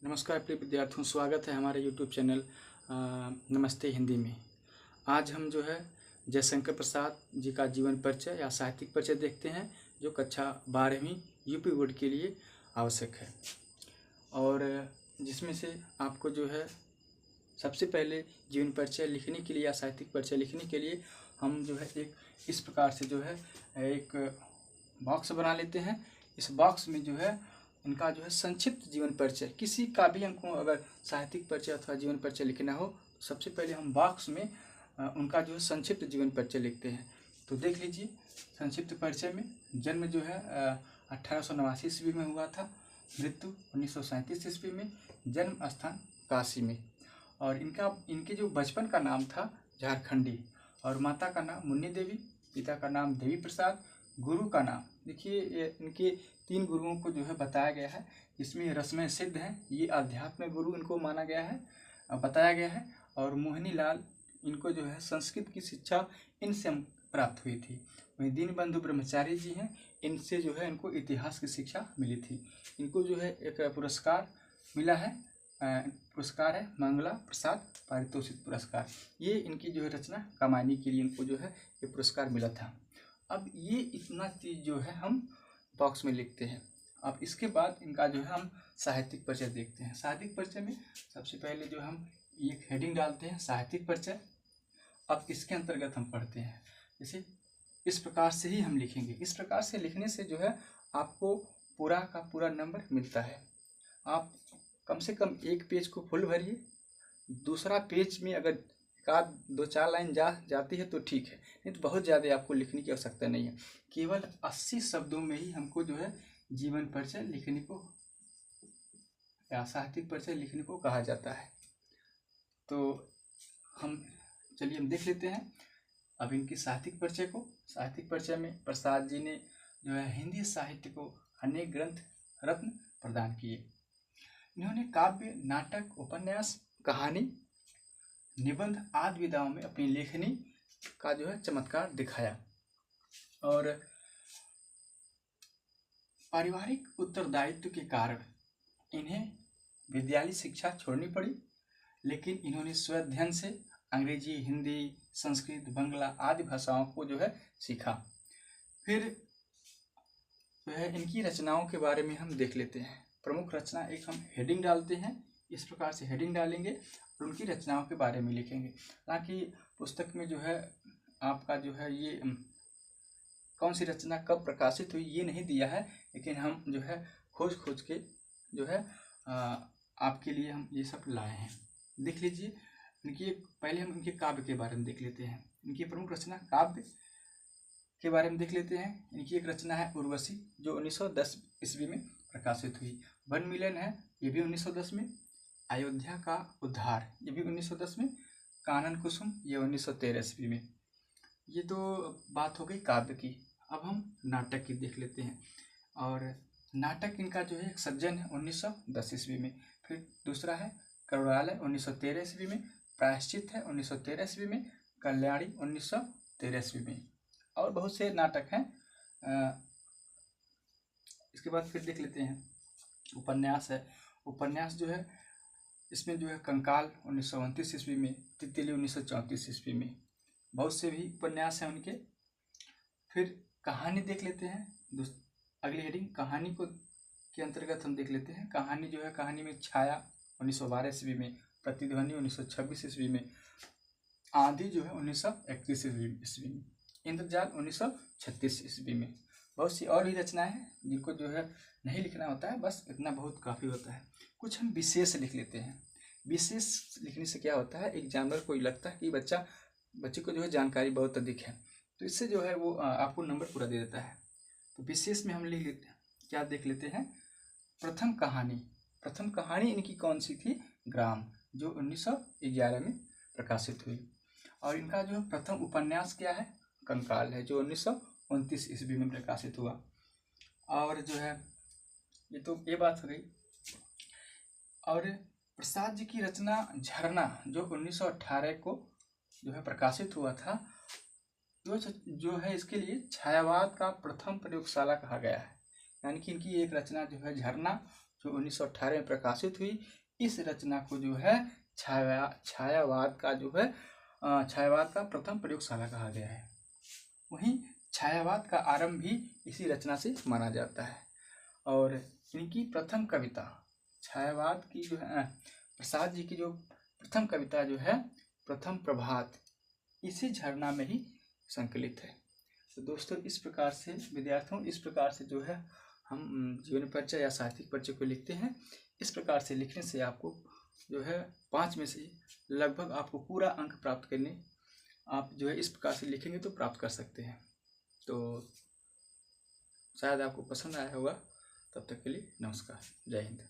नमस्कार प्रिय विद्यार्थियों, स्वागत है हमारे YouTube चैनल नमस्ते हिंदी में। आज हम जो है जयशंकर प्रसाद जी का जीवन परिचय या साहित्यिक परिचय देखते हैं, जो कक्षा 12वीं यूपी बोर्ड के लिए आवश्यक है। और जिसमें से आपको जो है सबसे पहले जीवन परिचय लिखने के लिए या साहित्यिक परिचय लिखने के लिए हम जो है एक इस प्रकार से जो है एक बॉक्स बना लेते हैं। इस बॉक्स में जो है इनका जो है संक्षिप्त जीवन परिचय, किसी का भी हमको अगर साहित्यिक परिचय अथवा जीवन परिचय लिखना हो तो सबसे पहले हम बॉक्स में उनका जो है संक्षिप्त जीवन परिचय लिखते हैं। तो देख लीजिए, संक्षिप्त परिचय में जन्म जो है 1889 ईस्वी में हुआ था, मृत्यु 1937 ईस्वी में, जन्म स्थान काशी में। और इनके जो बचपन का नाम था झारखंडी, और माता का नाम मुन्नी देवी, पिता का नाम देवी प्रसाद, गुरु का नाम देखिए इनके 3 गुरुओं को जो है बताया गया है। इसमें रसमय सिद्ध हैं, ये आध्यात्म गुरु इनको माना गया है, बताया गया है। और मोहिनी लाल, इनको जो है संस्कृत की शिक्षा इनसे प्राप्त हुई थी। वहीं दीनबंधु ब्रह्मचारी जी हैं, इनसे जो है इनको इतिहास की शिक्षा मिली थी। इनको जो है एक पुरस्कार मिला है, पुरस्कार है मंगला प्रसाद पारितोषिक पुरस्कार। ये इनकी जो है रचना कमानी के लिए इनको जो है ये पुरस्कार मिला था। अब ये इतना चीज़ जो है हम बॉक्स में लिखते हैं। अब इसके बाद इनका जो है हम साहित्यिक परिचय देखते हैं। साहित्यिक परिचय में सबसे पहले जो हम एक हेडिंग डालते हैं, साहित्यिक परिचय। अब इसके अंतर्गत हम पढ़ते हैं, जैसे इस प्रकार से ही हम लिखेंगे। इस प्रकार से लिखने से जो है आपको पूरा का पूरा नंबर मिलता है। आप कम से कम एक पेज को फुल भरिए, दूसरा पेज में अगर एक आध 2-4 लाइन जाती है तो ठीक है, नहीं तो बहुत ज़्यादा आपको लिखने की आवश्यकता नहीं है। केवल 80 शब्दों में ही हमको जो है जीवन परिचय लिखने को या साहित्यिक परिचय लिखने को कहा जाता है। तो चलिए हम देख लेते हैं अब इनकी साहित्यिक परिचय को। साहित्यिक परिचय में प्रसाद जी ने जो है हिंदी साहित्य को अनेक ग्रंथ रत्न प्रदान किए। इन्होंने काव्य, नाटक, उपन्यास, कहानी, निबंध आदि विधाओं में अपनी लेखनी का जो है चमत्कार दिखाया। और पारिवारिक उत्तरदायित्व के कारण इन्हें विद्यालय शिक्षा छोड़नी पड़ी, लेकिन इन्होंने स्वाध्ययन से अंग्रेजी, हिंदी, संस्कृत, बंगला आदि भाषाओं को जो है सीखा। फिर जो है इनकी रचनाओं के बारे में हम देख लेते हैं। प्रमुख रचना एक हम हेडिंग डालते हैं, इस प्रकार से हेडिंग डालेंगे और उनकी रचनाओं के बारे में लिखेंगे, ताकि पुस्तक में जो है आपका जो है ये कौन सी रचना कब प्रकाशित हुई ये नहीं दिया है, लेकिन हम जो है खोज के जो है आपके लिए हम ये सब लाए हैं। देख लीजिए, पहले हम इनके काव्य के बारे में देख लेते हैं। इनकी प्रमुख रचना काव्य के बारे में देख लेते हैं। इनकी एक रचना है उर्वशी, जो 1910 ईस्वी में प्रकाशित हुई। वन मिलन है, ये भी 1910 में। अयोध्या का उद्धार, ये भी 1910 में। कानन कुसुम, ये 1913 ईस्वी में। ये तो बात हो गई काव्य की। अब हम नाटक की देख लेते हैं। और नाटक इनका जो है एक सज्जन है 1910 ईस्वी में। फिर दूसरा है करुणालय 1913 ईस्वी में। प्रायश्चित है 1913 ईस्वी में। कल्याणी 1913 ईस्वी में। और बहुत से नाटक हैं। इसके बाद फिर देख लेते हैं उपन्यास है। उपन्यास जो है इसमें जो है कंकाल 1929 ईस्वी में, तितली 1934 ईस्वी में। बहुत से भी उपन्यास हैं उनके। फिर कहानी देख लेते हैं। अगली हेडिंग कहानी को के अंतर्गत हम देख लेते हैं। कहानी जो है, कहानी में छाया 1912 ईस्वी में, प्रतिध्वनि 1926 ईस्वी में, आंधी जो है 1931 ईस्वी में, इंद्रजाल 1936 ईस्वी में। बहुत सी और भी रचनाएं हैं जिनको जो है नहीं लिखना होता है, बस इतना बहुत काफ़ी होता है। कुछ हम विशेष लिख लेते हैं। विशेष लिखने से क्या होता है, एग्जामिनर को लगता है कि बच्चे को जो है जानकारी बहुत अधिक है, तो इससे जो है वो आपको नंबर पूरा दे देता है। तो विशेष में हम लिख लेते हैं, क्या देख लेते हैं। प्रथम कहानी इनकी कौन सी थी, ग्राम, जो 1911 में प्रकाशित हुई। और इनका जो प्रथम उपन्यास क्या है, कंकाल है, जो 1929 ईस्वी में प्रकाशित हुआ। और जो है ये बात हो गई। और प्रसाद जी की रचना झरना, जो 1918 को जो है प्रकाशित हुआ था, जो है इसके लिए छायावाद का प्रथम प्रयोगशाला कहा गया है। यानी कि इनकी एक रचना जो है झरना, जो 1918 में प्रकाशित हुई। इस रचना को जो है छायावाद का जो है छायावाद का प्रथम प्रयोगशाला कहा गया है। वहीं छायावाद का आरंभ भी इसी रचना से माना जाता है। और इनकी प्रथम कविता छायावाद की जो है प्रसाद जी की जो प्रथम कविता जो है प्रथम प्रभात, इसी झरना में ही संकलित है। तो दोस्तों, इस प्रकार से विद्यार्थियों, इस प्रकार से जो है हम जीवन परिचय या साहित्यिक परिचय को लिखते हैं। इस प्रकार से लिखने से आपको जो है 5 में से लगभग आपको पूरा अंक प्राप्त करने, आप जो है इस प्रकार से लिखेंगे तो प्राप्त कर सकते हैं। तो शायद आपको पसंद आया होगा। तब तक के लिए नमस्कार, जय हिंद।